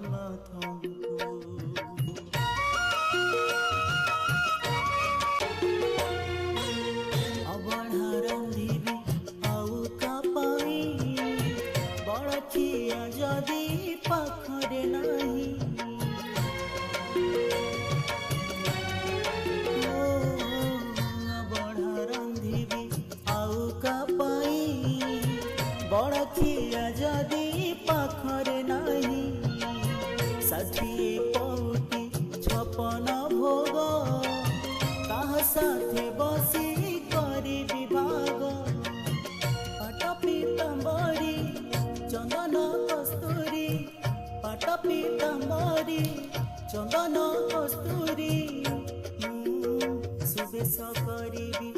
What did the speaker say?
ଜଗନ୍ନାଥଙ୍କୁ। ଅବଢ଼ା ରାନ୍ଧିବି ଆଉ କାପାଇ ବଳଖିଆ ଯଦି ପାଖରେ ନାହିଁ। ଅବଢ଼ା ରାନ୍ଧିବି ଆଉ କାପାଇ ବଳଖିଆ ଯଦି ପାଖରେ ନାହିଁ। 60 ପଉଟି 56 ଭୋଗ କାହା ସାଥେ ବସି କରିବି ଭାଗ। ପାଟ ପୀତାମ୍ବରୀ ଚନ୍ଦନ କସ୍ତୁରୀ, ପାଟ ପୀତାମ୍ବରୀ ଚନ୍ଦନ କସ୍ତୁରୀ। ସୁବେଶ କରିବି